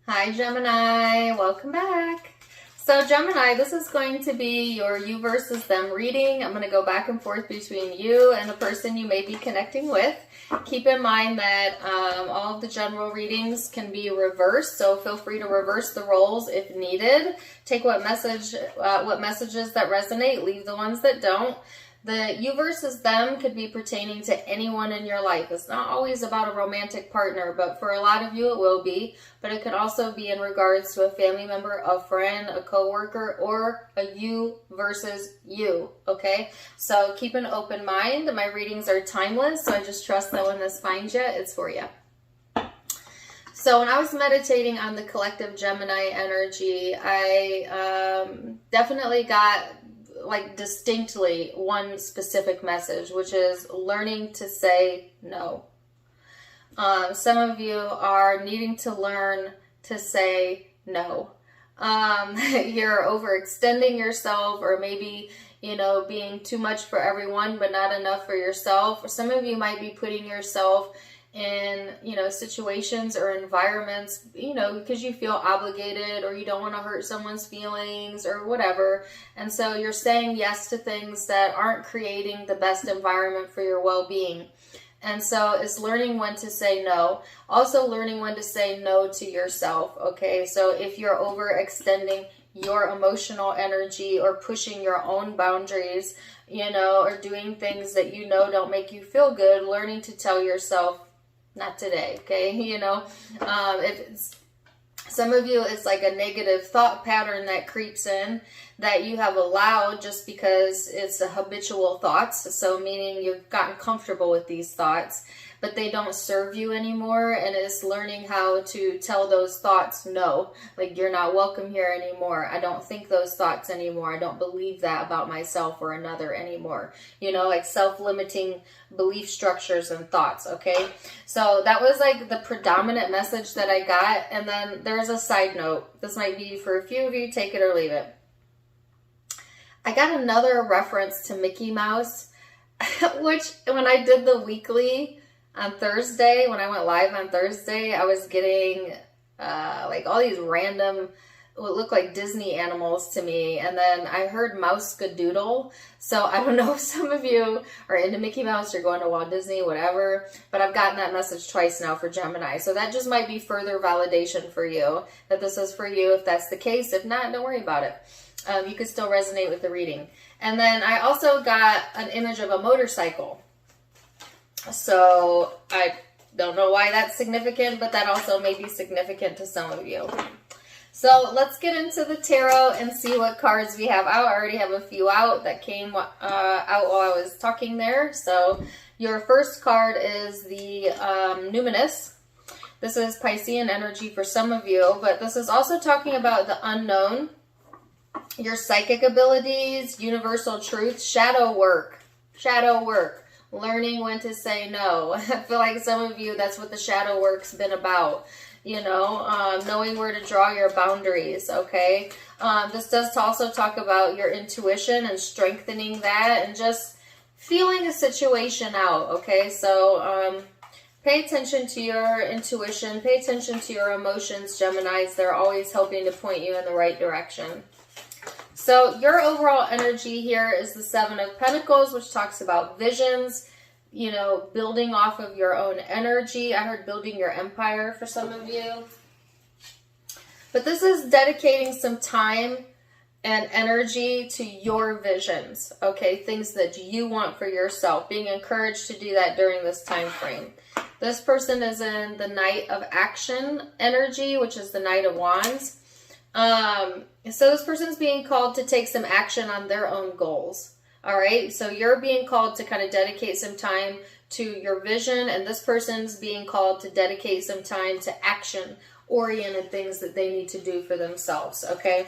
Hi Gemini, welcome back. So Gemini, this is going to be your you versus them reading. I'm going to go back and forth between you and the person you may be connecting with. Keep in mind that all of the general readings can be reversed, so feel free to reverse the roles if needed. Take what messages that resonate, leave the ones that don't. The you versus them could be pertaining to anyone in your life. It's not always about a romantic partner, but for a lot of you it will be. But it could also be in regards to a family member, a friend, a coworker, or a you versus you, okay? So keep an open mind. My readings are timeless, so I just trust that when this finds you, it's for you. So when I was meditating on the collective Gemini energy, I definitely got distinctly one specific message, which is learning to say no. Some of you are needing to learn to say no. You're overextending yourself, or maybe, being too much for everyone, but not enough for yourself. Or some of you might be putting yourself in, situations or environments, because you feel obligated or you don't want to hurt someone's feelings or whatever. And so you're saying yes to things that aren't creating the best environment for your well-being. And so it's learning when to say no. Also learning when to say no to yourself, okay? So if you're overextending your emotional energy or pushing your own boundaries, or doing things that don't make you feel good, learning to tell yourself, not today, okay? If it's, some of you, it's like a negative thought pattern that creeps in that you have allowed just because it's a habitual thoughts. So meaning you've gotten comfortable with these thoughts, but they don't serve you anymore. And it's learning how to tell those thoughts no. Like, you're not welcome here anymore. I don't think those thoughts anymore. I don't believe that about myself or another anymore. Like self-limiting belief structures and thoughts, okay? So that was like the predominant message that I got. And then there's a side note. This might be for a few of you, take it or leave it. I got another reference to Mickey Mouse, which when I did the weekly on Thursday, when I went live on Thursday, I was getting all these random, what look like Disney animals to me. And then I heard Mouse Skadoodle. So I don't know if some of you are into Mickey Mouse, you're going to Walt Disney, whatever. But I've gotten that message twice now for Gemini. So that just might be further validation for you that this is for you if that's the case. If not, don't worry about it. You could still resonate with the reading. And then I also got an image of a motorcycle. So I don't know why that's significant, but that also may be significant to some of you. So let's get into the tarot and see what cards we have out. I already have a few out that came out while I was talking there. So your first card is the Numinous. This is Piscean energy for some of you, but this is also talking about the unknown, your psychic abilities, universal truth, shadow work, learning when to say no. I feel like some of you, that's what the shadow work's been about, knowing where to draw your boundaries, okay? This does also talk about your intuition and strengthening that and just feeling a situation out, okay? So pay attention to your intuition, pay attention to your emotions, Geminis. They're always helping to point you in the right direction. So your overall energy here is the Seven of Pentacles, which talks about visions, building off of your own energy. I heard building your empire for some of you. But this is dedicating some time and energy to your visions, okay? Things that you want for yourself, being encouraged to do that during this time frame. This person is in the Knight of Action energy, which is the Knight of Wands. So this person's being called to take some action on their own goals. All right. So you're being called to kind of dedicate some time to your vision, and this person's being called to dedicate some time to action-oriented things that they need to do for themselves. Okay.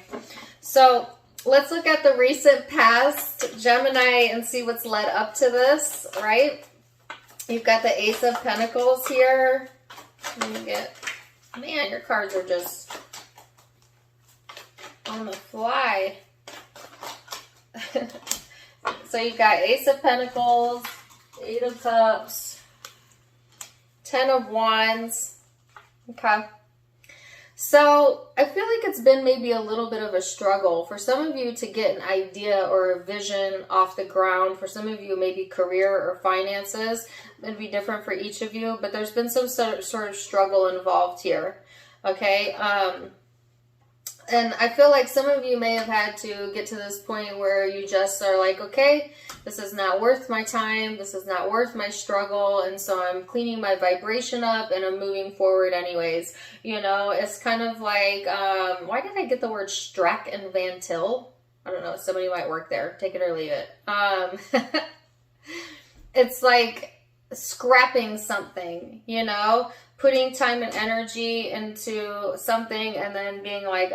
So let's look at the recent past, Gemini, and see what's led up to this, right? You've got the Ace of Pentacles here. Let me man, your cards are just on the fly. So you've got Ace of Pentacles, Eight of Cups, Ten of Wands. Okay. So I feel like it's been maybe a little bit of a struggle for some of you to get an idea or a vision off the ground. For some of you, maybe career or finances. It'd be different for each of you, but there's been some sort of struggle involved here. Okay. And I feel like some of you may have had to get to this point where you just are like, okay, this is not worth my time. This is not worth my struggle. And so I'm cleaning my vibration up and I'm moving forward anyways. You know, it's kind of like, why did I get the word Strack and Van Til? I don't know. Somebody might work there. Take it or leave it. It's like scrapping something, you know, putting time and energy into something and then being like,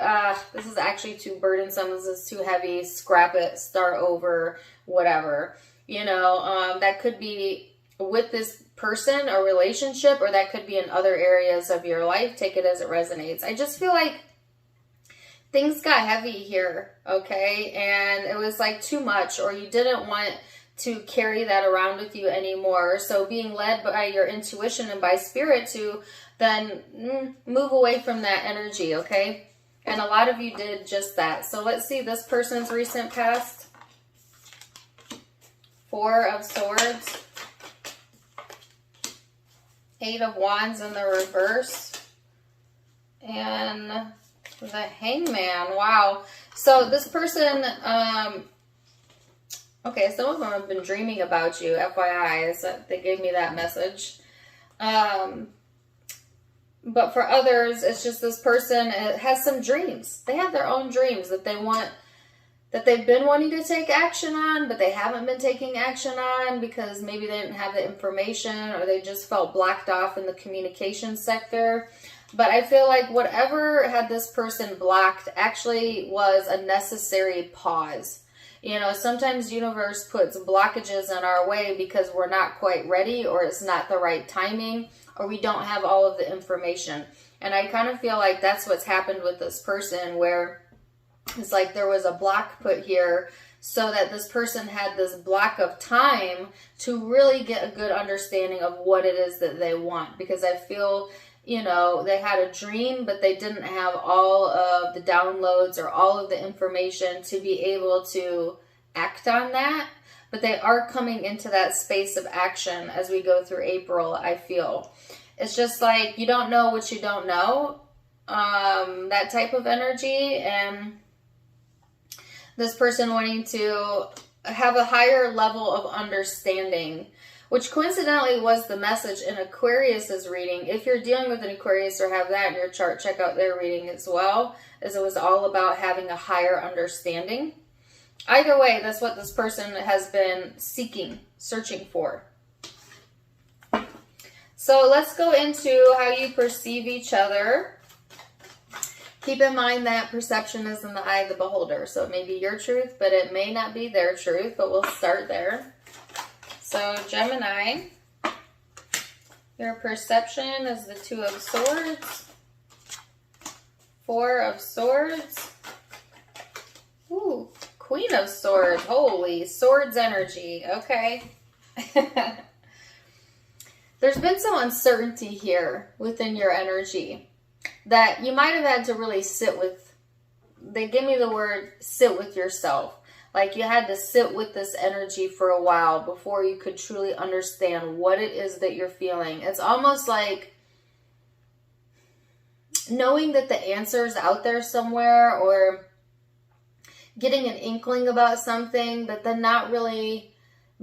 this is actually too burdensome, this is too heavy, scrap it, start over, whatever. You know, that could be with this person or relationship, or that could be in other areas of your life. Take it as it resonates. I just feel like things got heavy here, okay? And it was like too much, or you didn't want to carry that around with you anymore. So being led by your intuition and by spirit to then move away from that energy, okay? And a lot of you did just that. So let's see this person's recent past. 4 of Swords. 8 of Wands in the reverse. And the Hangman. Wow. So this person, okay, some of them have been dreaming about you, FYI, so they gave me that message. But for others, it's just this person has some dreams. They have their own dreams that they want, that they've been wanting to take action on, but they haven't been taking action on because maybe they didn't have the information or they just felt blocked off in the communication sector. But I feel like whatever had this person blocked actually was a necessary pause. You know, sometimes universe puts blockages in our way because we're not quite ready, or it's not the right timing, or we don't have all of the information. And I kind of feel like that's what's happened with this person, where it's like there was a block put here so that this person had this block of time to really get a good understanding of what it is that they want. Because I feel, you know, they had a dream, but they didn't have all of the downloads or all of the information to be able to act on that. But they are coming into that space of action as we go through April, I feel. It's just like you don't know what you don't know, that type of energy. And this person wanting to have a higher level of understanding, which coincidentally was the message in Aquarius's reading. If you're dealing with an Aquarius or have that in your chart, check out their reading as well, as it was all about having a higher understanding. Either way, that's what this person has been searching for. So let's go into how you perceive each other. Keep in mind that perception is in the eye of the beholder. So it may be your truth, but it may not be their truth, but we'll start there. So Gemini, your perception is the 2 of Swords, 4 of Swords, ooh, Queen of Swords, holy swords energy, okay. There's been some uncertainty here within your energy that you might have had to really sit with. They give me the word sit with yourself. Like you had to sit with this energy for a while before you could truly understand what it is that you're feeling. It's almost like knowing that the answer is out there somewhere, or getting an inkling about something, but then not really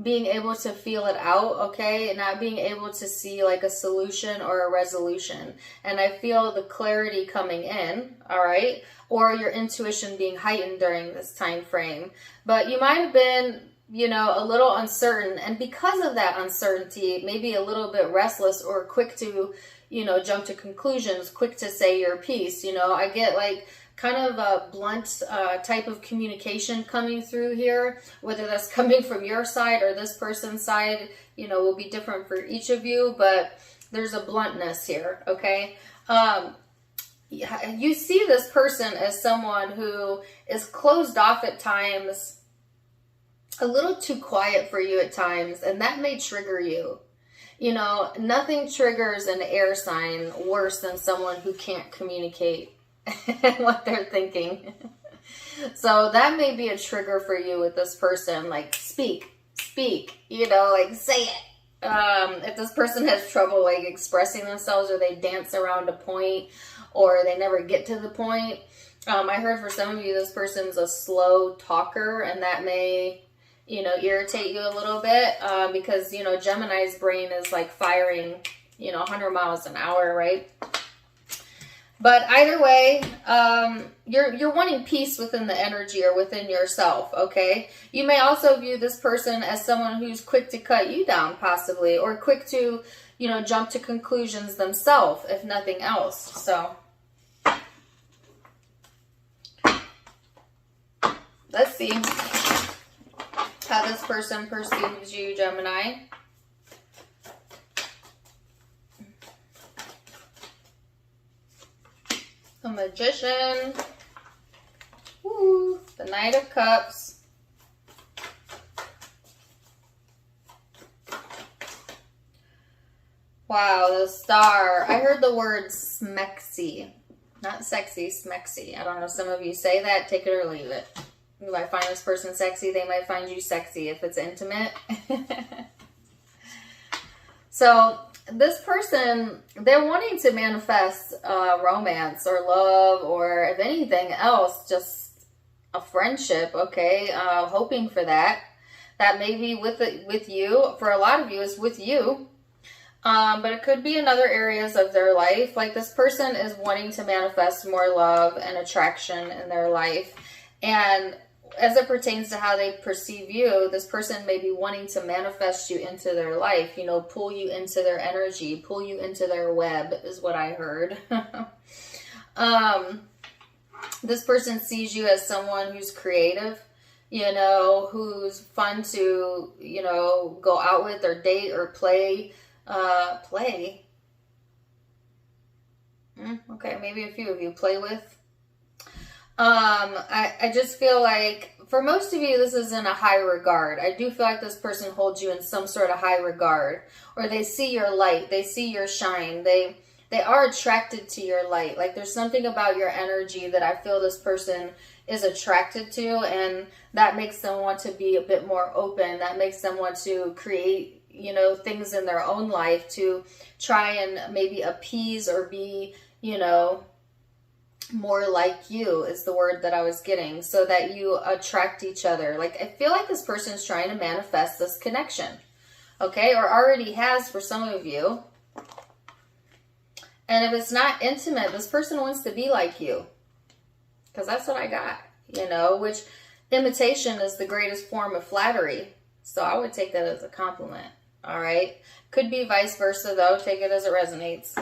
being able to feel it out, okay? And not being able to see like a solution or a resolution. And I feel the clarity coming in, all right? Or your intuition being heightened during this time frame. But you might have been, you know, a little uncertain. And because of that uncertainty, maybe a little bit restless or quick to, you know, jump to conclusions, quick to say your piece. You know, I get like kind of a blunt type of communication coming through here, whether that's coming from your side or this person's side, you know, will be different for each of you, but there's a bluntness here, okay? You see this person as someone who is closed off at times, a little too quiet for you at times, and that may trigger you. You know, nothing triggers an air sign worse than someone who can't communicate. what they're thinking. So that may be a trigger for you with this person. Like, speak, you know, like say it. If this person has trouble like expressing themselves, or they dance around a point, or they never get to the point. I heard for some of you, this person's a slow talker, and that may, you know, irritate you a little bit, because, you know, Gemini's brain is like firing, you know, 100 miles an hour, right? But either way, you're wanting peace within the energy or within yourself, okay? You may also view this person as someone who's quick to cut you down, possibly, or quick to, you know, jump to conclusions themselves, if nothing else. So let's see how this person perceives you, Gemini. The Magician. Ooh, the Knight of Cups. Wow, the Star. I heard the word smexy. Not sexy, smexy. I don't know, some of you say that, take it or leave it. You might find this person sexy, they might find you sexy if it's intimate. So this person, they're wanting to manifest romance or love, or if anything else, just a friendship, okay? Hoping for that. That may be with you. For a lot of you, it's with you. But it could be in other areas of their life. Like, this person is wanting to manifest more love and attraction in their life. And as it pertains to how they perceive you, this person may be wanting to manifest you into their life, you know, pull you into their energy, pull you into their web, is what I heard. This person sees you as someone who's creative, you know, who's fun to, you know, go out with or date or play. Okay, maybe a few of you play with. I just feel like for most of you, this is in a high regard. I do feel like this person holds you in some sort of high regard, or they see your light, they see your shine, they are attracted to your light. Like, there's something about your energy that I feel this person is attracted to, and that makes them want to be a bit more open. That makes them want to create, you know, things in their own life to try and maybe appease or be, you know, more like you is the word that I was getting, so that you attract each other. Like, I feel like this person is trying to manifest this connection, okay, or already has for some of you. And if it's not intimate, this person wants to be like you, because that's what I got, you know, which imitation is the greatest form of flattery. So I would take that as a compliment. All right. Could be vice versa, though. Take it as it resonates.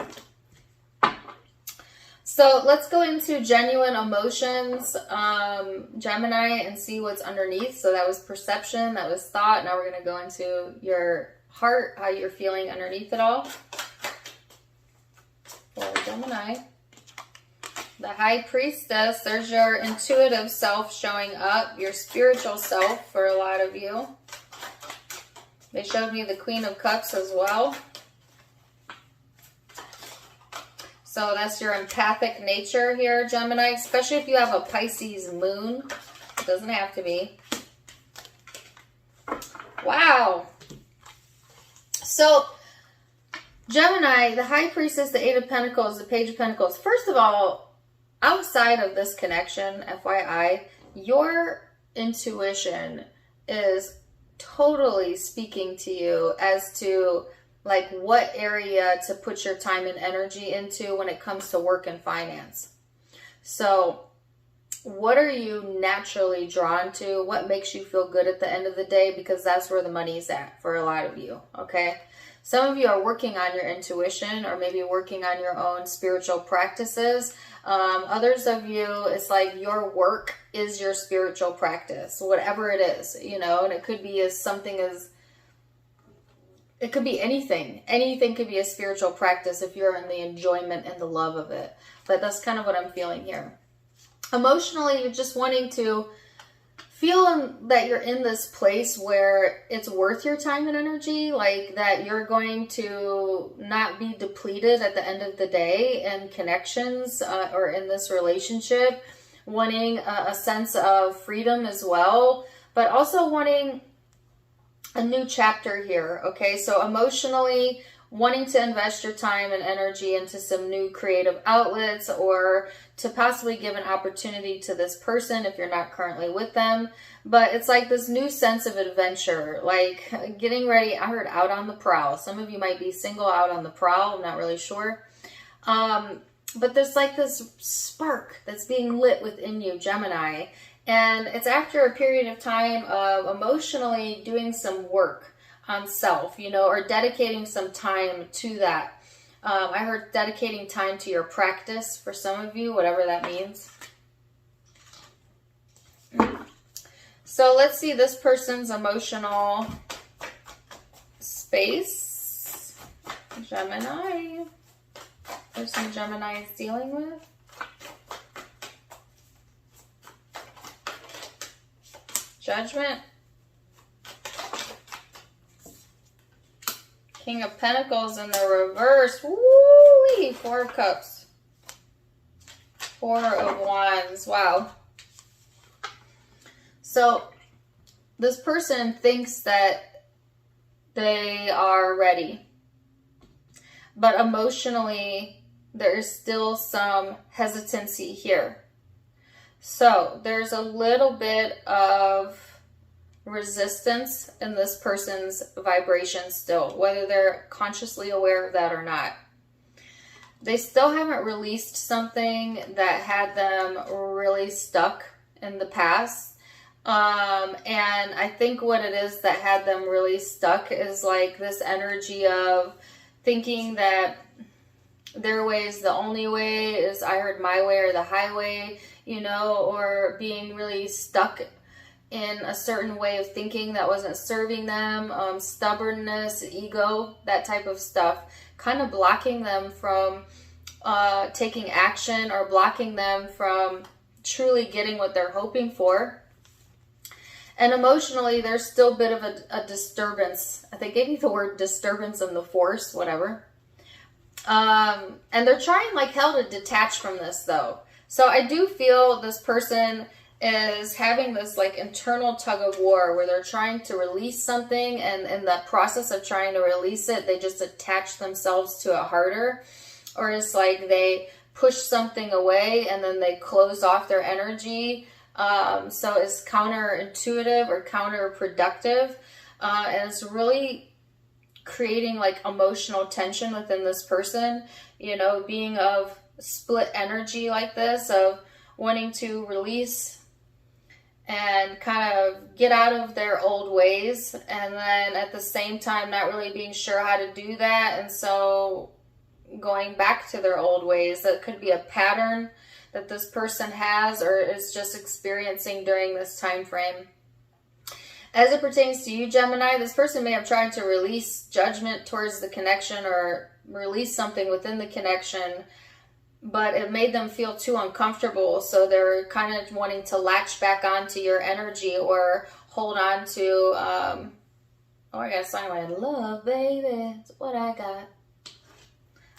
So let's go into genuine emotions, Gemini, and see what's underneath. So that was perception, that was thought. Now we're going to go into your heart, how you're feeling underneath it all. For Gemini. The High Priestess, there's your intuitive self showing up, your spiritual self for a lot of you. They showed me the Queen of Cups as well. So that's your empathic nature here, Gemini, especially if you have a Pisces moon. It doesn't have to be. Wow. So, Gemini, the High Priestess, the Eight of Pentacles, the Page of Pentacles. First of all, outside of this connection, FYI, your intuition is totally speaking to you as to like what area to put your time and energy into when it comes to work and finance. So what are you naturally drawn to? What makes you feel good at the end of the day? Because that's where the money's at for a lot of you, okay? Some of you are working on your intuition, or maybe working on your own spiritual practices. Others of you, it's like your work is your spiritual practice, whatever it is, you know, and it could be as something as, it could be anything. Anything could be a spiritual practice if you're in the enjoyment and the love of it. But that's kind of what I'm feeling here. Emotionally, you're just wanting to feeling that you're in this place where it's worth your time and energy, like that you're going to not be depleted at the end of the day in connections or in this relationship, wanting a sense of freedom as well, but also wanting a new chapter here, okay? So emotionally, wanting to invest your time and energy into some new creative outlets, or to possibly give an opportunity to this person if you're not currently with them. But it's like this new sense of adventure, like getting ready. I heard out on the prowl. Some of you might be single, out on the prowl. I'm not really sure. But there's like this spark that's being lit within you, Gemini. And it's after a period of time of emotionally doing some work on self, you know, or dedicating some time to that. I heard dedicating time to your practice for some of you, whatever that means. So let's see this person's emotional space. Gemini. Person Gemini is dealing with. Judgment. King of Pentacles in the reverse. Woo-wee! Four of Cups. Four of Wands. Wow. So, this person thinks that they are ready. But emotionally, there's still some hesitancy here. So, there's a little bit of resistance in this person's vibration still, whether they're consciously aware of that or not. They still haven't released something that had them really stuck in the past. And I think what it is that had them really stuck is like this energy of thinking that their way is the only way, is I heard my way or the highway, you know, or being really stuck in a certain way of thinking that wasn't serving them, stubbornness, ego, that type of stuff, kind of blocking them from taking action, or blocking them from truly getting what they're hoping for. And emotionally, there's still a bit of a disturbance. They gave me the word disturbance in the force, whatever. And they're trying like hell to detach from this though. So I do feel this person is having this like internal tug of war where they're trying to release something, and in the process of trying to release it, they just attach themselves to it harder. Or it's like they push something away and then they close off their energy. So it's counterintuitive or counterproductive. And it's really creating like emotional tension within this person, you know, being of split energy like this, of wanting to release and kind of get out of their old ways, and then at the same time not really being sure how to do that, and so going back to their old ways. That could be a pattern that this person has or is just experiencing during this time frame. As it pertains to you, Gemini, this person may have tried to release judgment towards the connection or release something within the connection, but it made them feel too uncomfortable, so they're kind of wanting to latch back onto your energy or hold on to, oh, I got a song like, love, baby, it's what I got.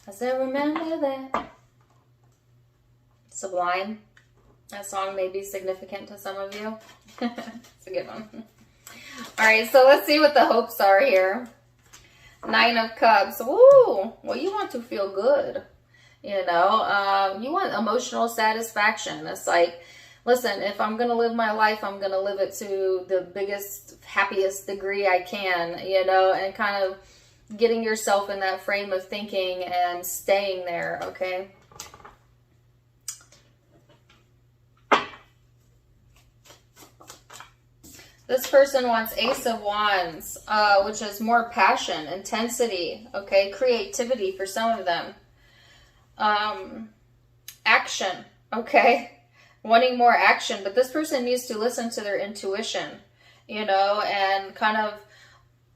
I said, remember that. Sublime. That song may be significant to some of you. It's a good one. All right, so let's see what the hopes are here. Nine of Cups. Woo! Well, you want to feel good. You know, you want emotional satisfaction. It's like, listen, if I'm going to live my life, I'm going to live it to the biggest, happiest degree I can, you know, and kind of getting yourself in that frame of thinking and staying there, okay? This person wants Ace of Wands, which is more passion, intensity, okay? Creativity for some of them. Action, okay? Wanting more action, but this person needs to listen to their intuition, you know, and kind of,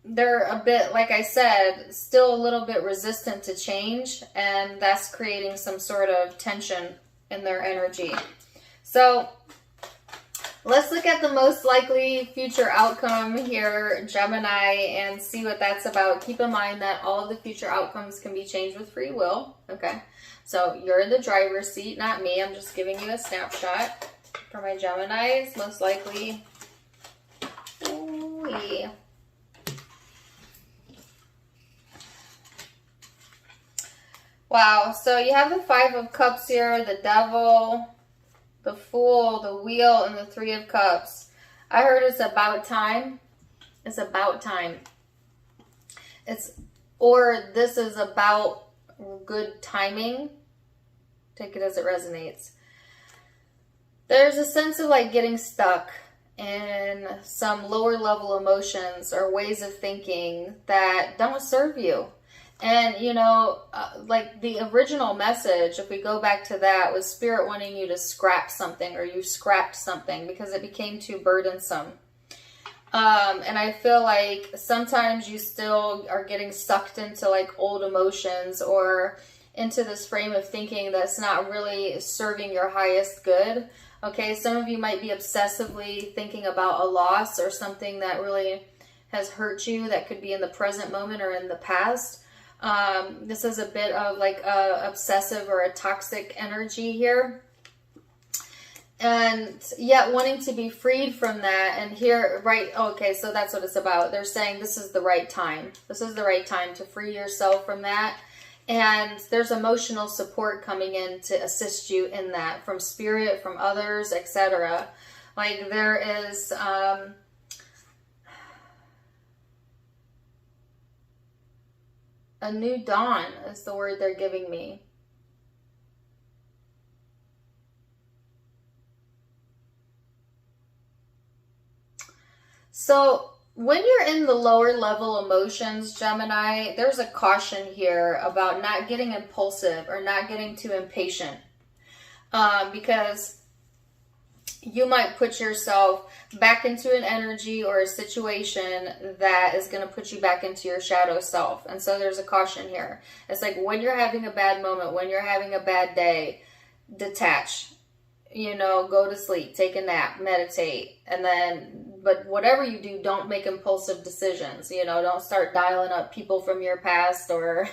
they're a bit, like I said, still a little bit resistant to change, and that's creating some sort of tension in their energy. So Let's look at the most likely future outcome here, Gemini, and see what that's about. Keep in mind that all of the future outcomes can be changed with free will. Okay, so you're in the driver's seat, not me. I'm just giving you a snapshot for my Geminis, most likely. Ooh, yeah. Wow, so you have the Five of Cups here, the Devil, the Fool, the Wheel, and the Three of Cups. I heard it's about time. It's about time. Or this is about good timing. Take it as it resonates. There's a sense of like getting stuck in some lower level emotions or ways of thinking that don't serve you. And, you know, like the original message, if we go back to that, was Spirit wanting you to scrap something, or you scrapped something because it became too burdensome. And I feel like sometimes you still are getting sucked into like old emotions or into this frame of thinking that's not really serving your highest good. Okay, some of you might be obsessively thinking about a loss or something that really has hurt you that could be in the present moment or in the past. This is a bit of like a obsessive or a toxic energy here. And yet wanting to be freed from that. And here, right, okay, so that's what it's about. They're saying this is the right time. This is the right time to free yourself from that. And there's emotional support coming in to assist you in that from Spirit, from others, etc. Like there is... a new dawn is the word they're giving me. So when you're in the lower level emotions, Gemini, there's a caution here about not getting impulsive or not getting too impatient. Because you might put yourself back into an energy or a situation that is going to put you back into your shadow self. And so there's a caution here. It's like when you're having a bad moment, when you're having a bad day, detach, you know, go to sleep, take a nap, meditate. And then, but whatever you do, don't make impulsive decisions. You know, don't start dialing up people from your past or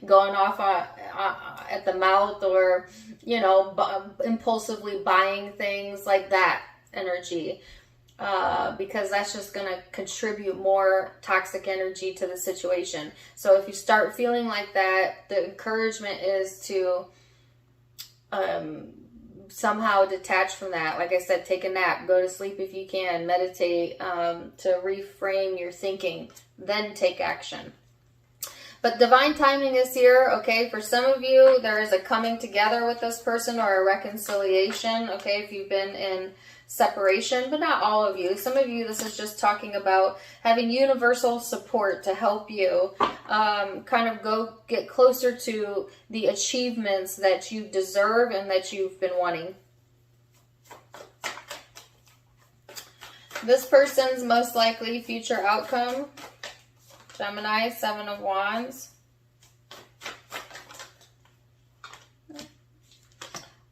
going off at the mouth or, you know, impulsively buying things like that energy. Because that's just going to contribute more toxic energy to the situation. So if you start feeling like that, the encouragement is to somehow detach from that. Like I said, take a nap, go to sleep if you can, meditate to reframe your thinking, then take action. But divine timing is here, okay? For some of you, there is a coming together with this person or a reconciliation, okay? If you've been in separation, but not all of you. Some of you, this is just talking about having universal support to help you kind of go get closer to the achievements that you deserve and that you've been wanting. This person's most likely future outcome, Gemini, Seven of Wands.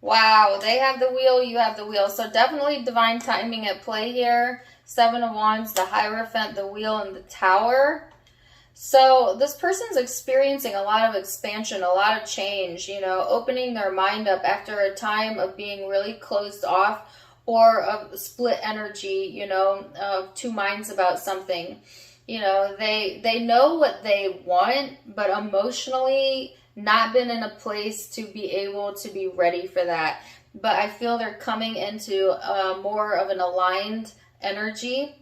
Wow, they have the Wheel, you have the Wheel. So definitely divine timing at play here. Seven of Wands, the Hierophant, the Wheel, and the Tower. So this person's experiencing a lot of expansion, a lot of change, you know, opening their mind up after a time of being really closed off or of split energy, you know, of two minds about something. You know, they know what they want, but emotionally not been in a place to be able to be ready for that. But I feel they're coming into more of an aligned energy,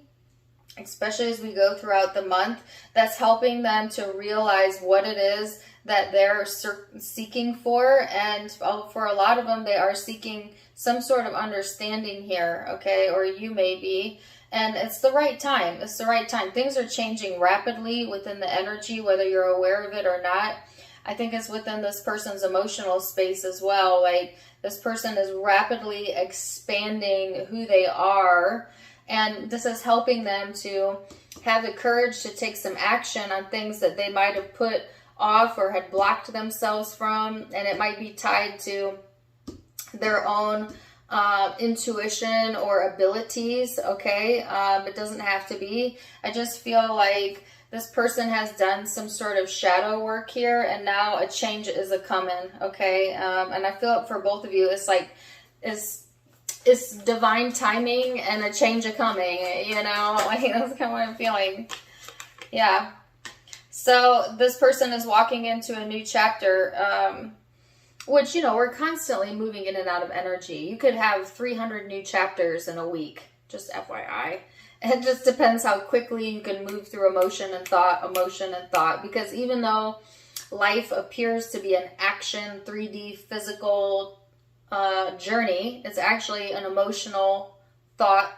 especially as we go throughout the month, that's helping them to realize what it is that they're seeking for. And for a lot of them, they are seeking some sort of understanding here, okay? Or you may be. And it's the right time. It's the right time. Things are changing rapidly within the energy, whether you're aware of it or not. I think it's within this person's emotional space as well. Like this person is rapidly expanding who they are. And this is helping them to have the courage to take some action on things that they might have put off or had blocked themselves from. And it might be tied to their own intuition or abilities, okay? It doesn't have to be. I just feel like this person has done some sort of shadow work here, and now a change is a coming, okay? And I feel it for both of you. It's like, it's divine timing and a change a coming, you know? Like, that's kind of what I'm feeling. Yeah. So this person is walking into a new chapter, which, you know, we're constantly moving in and out of energy. You could have 300 new chapters in a week, just FYI. It just depends how quickly you can move through emotion and thought, because even though life appears to be an action, 3D, physical journey, it's actually an emotional thought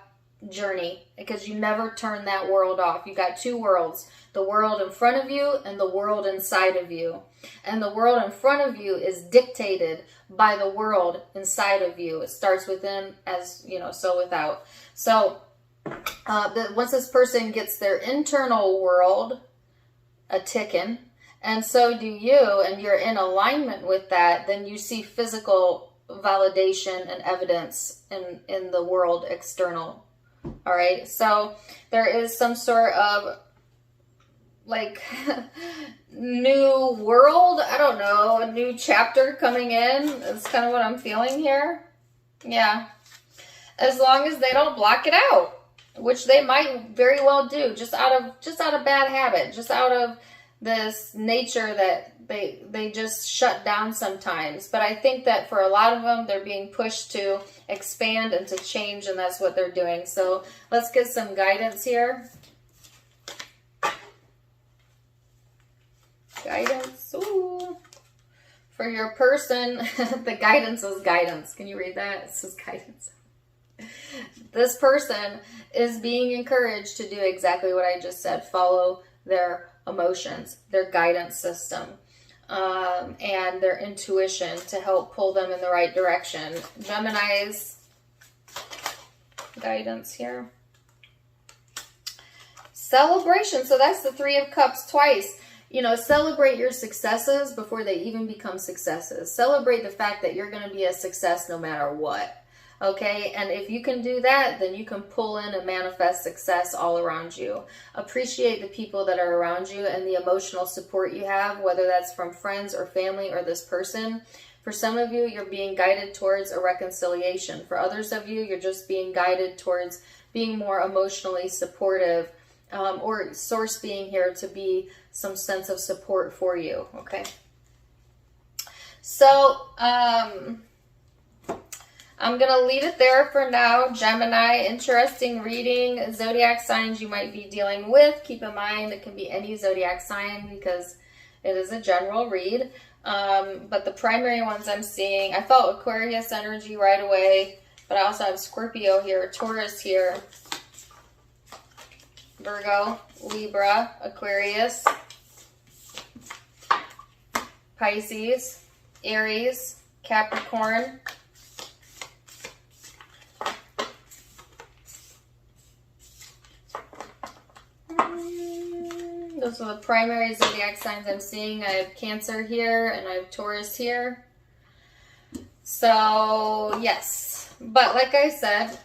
journey, because you never turn that world off. You got two worlds, the world in front of you and the world inside of you. And the world in front of you is dictated by the world inside of you. It starts within, as you know, so without. So once this person gets their internal world a ticking, and so do you, and you're in alignment with that, then you see physical validation and evidence in the world external. All right, so there is some sort of like new world, I don't know, a new chapter coming in. That's kind of what I'm feeling here. Yeah, as long as they don't block it out, which they might very well do, just out of bad habit, just out of this nature that they just shut down sometimes. But I think that for a lot of them, they're being pushed to expand and to change, and that's what they're doing. So let's get some guidance here. Guidance. Ooh. For your person, the guidance is guidance. Can you read that? It says guidance. This person is being encouraged to do exactly what I just said. Follow their emotions, their guidance system, and their intuition to help pull them in the right direction. Gemini's guidance here. Celebration. So that's the Three of Cups twice. You know, celebrate your successes before they even become successes. Celebrate the fact that you're going to be a success no matter what. Okay, and if you can do that, then you can pull in and manifest success all around you. Appreciate the people that are around you and the emotional support you have, whether that's from friends or family or this person. For some of you, you're being guided towards a reconciliation. For others of you, you're just being guided towards being more emotionally supportive, or source being here to be some sense of support for you. Okay, so I'm going to leave it there for now. Gemini, interesting reading. Zodiac signs you might be dealing with. Keep in mind it can be any zodiac sign because it is a general read. But the primary ones I'm seeing, I felt Aquarius energy right away. But I also have Scorpio here, Taurus here, Virgo, Libra, Aquarius, Pisces, Aries, Capricorn, those are the primary zodiac signs I'm seeing. I have Cancer here and I have Taurus here. So, yes. But like I said,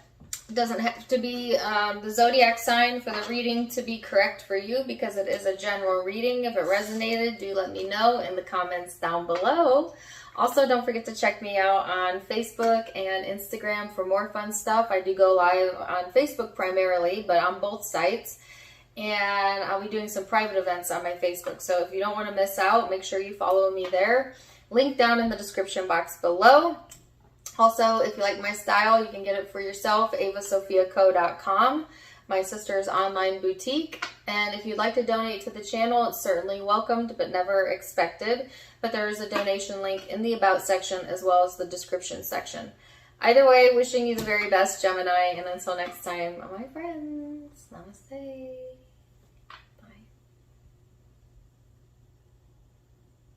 it doesn't have to be the zodiac sign for the reading to be correct for you because it is a general reading. If it resonated, do let me know in the comments down below. Also, don't forget to check me out on Facebook and Instagram for more fun stuff. I do go live on Facebook primarily, but on both sites. And I'll be doing some private events on my Facebook. So if you don't want to miss out, make sure you follow me there. Link down in the description box below. Also, if you like my style, you can get it for yourself, avasophiaco.com, my sister's online boutique. And if you'd like to donate to the channel, it's certainly welcomed, but never expected. But there is a donation link in the About section as well as the description section. Either way, wishing you the very best, Gemini. And until next time, my friends, namaste.